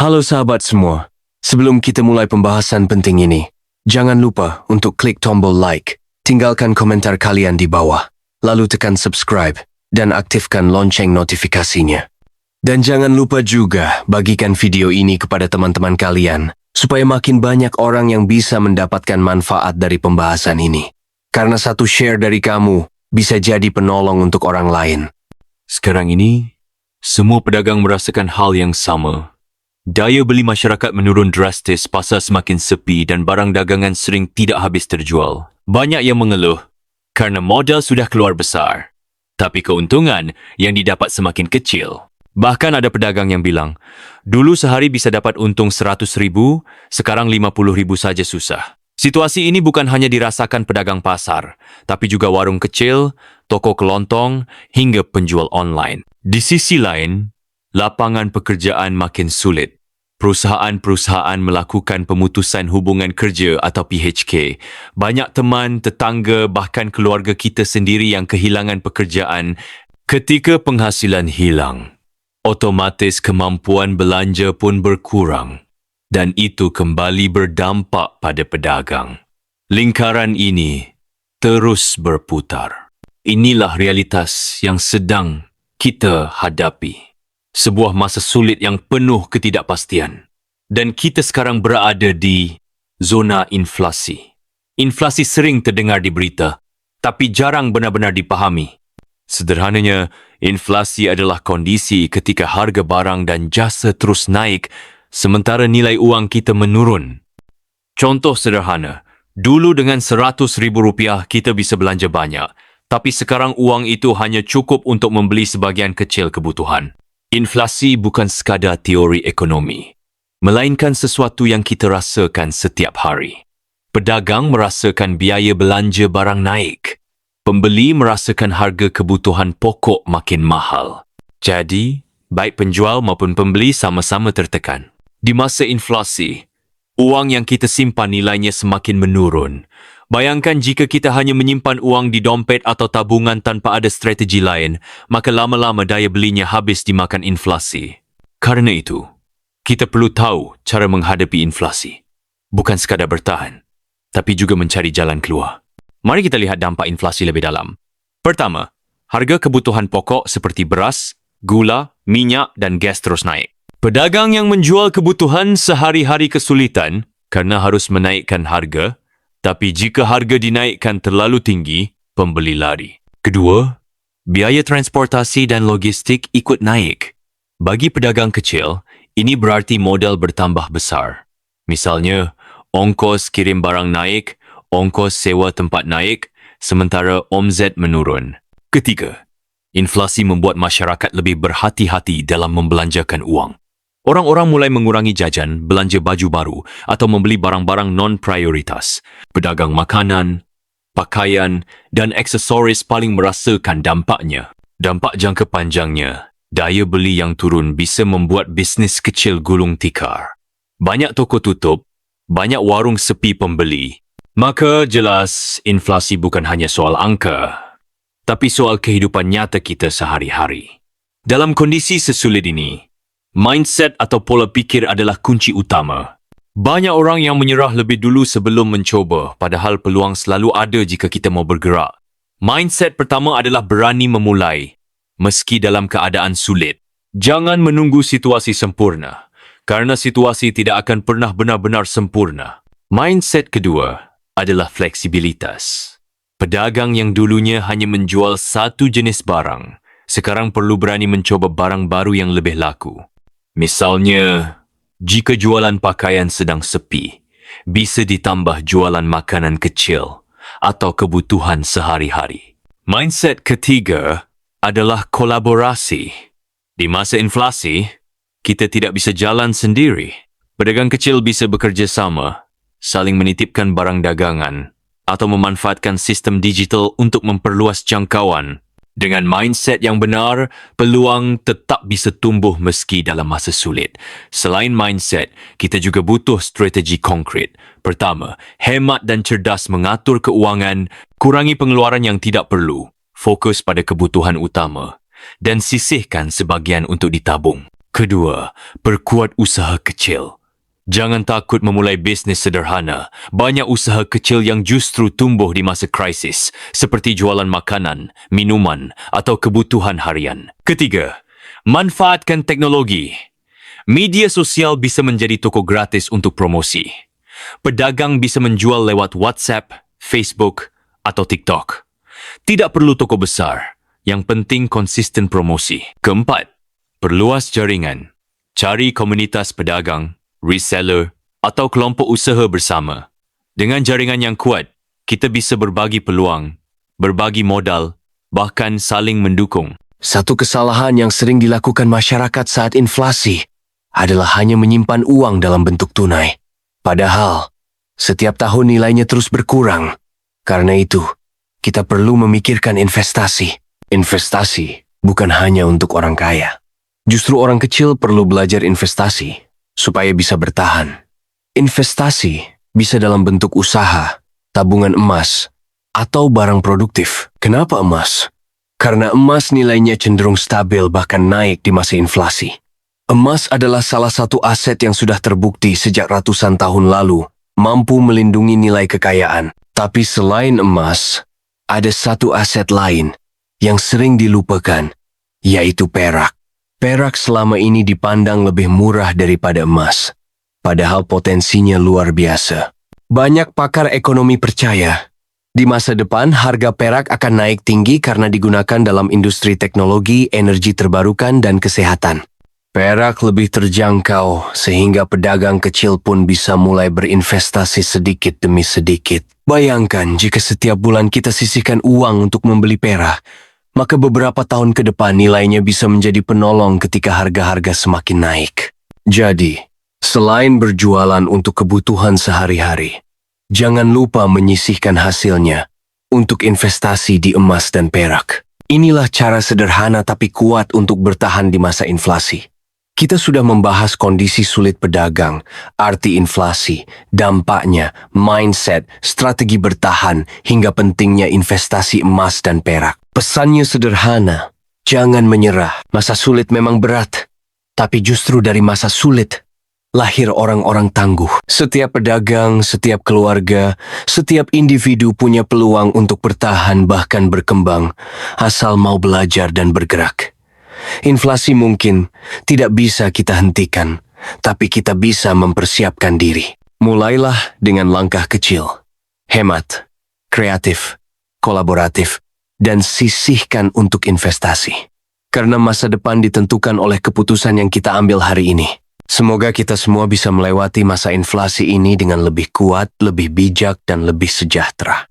Halo sahabat semua, sebelum kita mulai pembahasan penting ini, jangan lupa untuk klik tombol like, tinggalkan komentar kalian di bawah, lalu tekan subscribe dan aktifkan lonceng notifikasinya. Dan jangan lupa juga bagikan video ini kepada teman-teman kalian, supaya makin banyak orang yang bisa mendapatkan manfaat dari pembahasan ini. Karena satu share dari kamu bisa jadi penolong untuk orang lain. Sekarang ini, semua pedagang merasakan hal yang sama. Daya beli masyarakat menurun drastis, pasar semakin sepi dan barang dagangan sering tidak habis terjual. Banyak yang mengeluh kerana modal sudah keluar besar, tapi keuntungan yang didapat semakin kecil. Bahkan ada pedagang yang bilang, dulu sehari bisa dapat untung 100,000, sekarang 50,000 saja susah. Situasi ini bukan hanya dirasakan pedagang pasar, tapi juga warung kecil, toko kelontong, hingga penjual online. Di sisi lain, lapangan pekerjaan makin sulit. Perusahaan-perusahaan melakukan pemutusan hubungan kerja atau PHK. Banyak teman, tetangga, bahkan keluarga kita sendiri yang kehilangan pekerjaan ketika penghasilan hilang. Otomatis kemampuan belanja pun berkurang. Dan itu kembali berdampak pada pedagang. Lingkaran ini terus berputar. Inilah realitas yang sedang kita hadapi. Sebuah masa sulit yang penuh ketidakpastian. Dan kita sekarang berada di zona inflasi. Inflasi sering terdengar di berita, tapi jarang benar-benar dipahami. Sederhananya, inflasi adalah kondisi ketika harga barang dan jasa terus naik sementara nilai uang kita menurun. Contoh sederhana, dulu dengan RM100,000 kita bisa belanja banyak, tapi sekarang uang itu hanya cukup untuk membeli sebagian kecil kebutuhan. Inflasi bukan sekadar teori ekonomi, melainkan sesuatu yang kita rasakan setiap hari. Pedagang merasakan biaya belanja barang naik. Pembeli merasakan harga kebutuhan pokok makin mahal. Jadi, baik penjual maupun pembeli sama-sama tertekan. Di masa inflasi, uang yang kita simpan nilainya semakin menurun. Bayangkan jika kita hanya menyimpan uang di dompet atau tabungan tanpa ada strategi lain, maka lama-lama daya belinya habis dimakan inflasi. Karena itu, kita perlu tahu cara menghadapi inflasi. Bukan sekadar bertahan, tapi juga mencari jalan keluar. Mari kita lihat dampak inflasi lebih dalam. Pertama, harga kebutuhan pokok seperti beras, gula, minyak dan gas terus naik. Pedagang yang menjual kebutuhan sehari-hari kesulitan karena harus menaikkan harga, tapi jika harga dinaikkan terlalu tinggi, pembeli lari. Kedua, biaya transportasi dan logistik ikut naik. Bagi pedagang kecil, ini berarti modal bertambah besar. Misalnya, ongkos kirim barang naik, ongkos sewa tempat naik, sementara omzet menurun. Ketiga, inflasi membuat masyarakat lebih berhati-hati dalam membelanjakan uang. Orang-orang mulai mengurangi jajan, belanja baju baru, atau membeli barang-barang non-prioritas. Pedagang makanan, pakaian, dan aksesoris paling merasakan dampaknya. Dampak jangka panjangnya, daya beli yang turun bisa membuat bisnis kecil gulung tikar. Banyak toko tutup, banyak warung sepi pembeli. Maka jelas, inflasi bukan hanya soal angka, tapi soal kehidupan nyata kita sehari-hari. Dalam kondisi sesulit ini, mindset atau pola pikir adalah kunci utama. Banyak orang yang menyerah lebih dulu sebelum mencoba, padahal peluang selalu ada jika kita mau bergerak. Mindset pertama adalah berani memulai, meski dalam keadaan sulit. Jangan menunggu situasi sempurna, karena situasi tidak akan pernah benar-benar sempurna. Mindset kedua adalah fleksibilitas. Pedagang yang dulunya hanya menjual satu jenis barang, sekarang perlu berani mencoba barang baru yang lebih laku. Misalnya, jika jualan pakaian sedang sepi, bisa ditambah jualan makanan kecil atau kebutuhan sehari-hari. Mindset ketiga adalah kolaborasi. Di masa inflasi, kita tidak bisa jalan sendiri. Pedagang kecil bisa bekerja sama, saling menitipkan barang dagangan, atau memanfaatkan sistem digital untuk memperluas jangkauan. Dengan mindset yang benar, peluang tetap bisa tumbuh meski dalam masa sulit. Selain mindset, kita juga butuh strategi konkret. Pertama, hemat dan cerdas mengatur keuangan, kurangi pengeluaran yang tidak perlu, fokus pada kebutuhan utama, dan sisihkan sebagian untuk ditabung. Kedua, perkuat usaha kecil. Jangan takut memulai bisnes sederhana. Banyak usaha kecil yang justru tumbuh di masa krisis, seperti jualan makanan, minuman, atau kebutuhan harian. Ketiga, manfaatkan teknologi. Media sosial bisa menjadi toko gratis untuk promosi. Pedagang bisa menjual lewat WhatsApp, Facebook, atau TikTok. Tidak perlu toko besar. Yang penting konsisten promosi. Keempat, perluas jaringan. Cari komunitas pedagang, reseller, atau kelompok usaha bersama. Dengan jaringan yang kuat, kita bisa berbagi peluang, berbagi modal, bahkan saling mendukung. Satu kesalahan yang sering dilakukan masyarakat saat inflasi adalah hanya menyimpan uang dalam bentuk tunai. Padahal, setiap tahun nilainya terus berkurang. Karena itu, kita perlu memikirkan investasi. Investasi bukan hanya untuk orang kaya. Justru orang kecil perlu belajar investasi supaya bisa bertahan. Investasi bisa dalam bentuk usaha, tabungan emas, atau barang produktif. Kenapa emas? Karena emas nilainya cenderung stabil bahkan naik di masa inflasi. Emas adalah salah satu aset yang sudah terbukti sejak ratusan tahun lalu mampu melindungi nilai kekayaan. Tapi selain emas, ada satu aset lain yang sering dilupakan, yaitu perak. Perak selama ini dipandang lebih murah daripada emas, padahal potensinya luar biasa. Banyak pakar ekonomi percaya, di masa depan harga perak akan naik tinggi karena digunakan dalam industri teknologi, energi terbarukan, dan kesehatan. Perak lebih terjangkau sehingga pedagang kecil pun bisa mulai berinvestasi sedikit demi sedikit. Bayangkan jika setiap bulan kita sisihkan uang untuk membeli perak, maka beberapa tahun ke depan nilainya bisa menjadi penolong ketika harga-harga semakin naik. Jadi, selain berjualan untuk kebutuhan sehari-hari, jangan lupa menyisihkan hasilnya untuk investasi di emas dan perak. Inilah cara sederhana tapi kuat untuk bertahan di masa inflasi. Kita sudah membahas kondisi sulit pedagang, arti inflasi, dampaknya, mindset, strategi bertahan, hingga pentingnya investasi emas dan perak. Pesannya sederhana, jangan menyerah. Masa sulit memang berat, tapi justru dari masa sulit lahir orang-orang tangguh. Setiap pedagang, setiap keluarga, setiap individu punya peluang untuk bertahan bahkan berkembang, asal mau belajar dan bergerak. Inflasi mungkin tidak bisa kita hentikan, tapi kita bisa mempersiapkan diri. Mulailah dengan langkah kecil. Hemat, kreatif, kolaboratif, dan sisihkan untuk investasi. Karena masa depan ditentukan oleh keputusan yang kita ambil hari ini. Semoga kita semua bisa melewati masa inflasi ini dengan lebih kuat, lebih bijak, dan lebih sejahtera.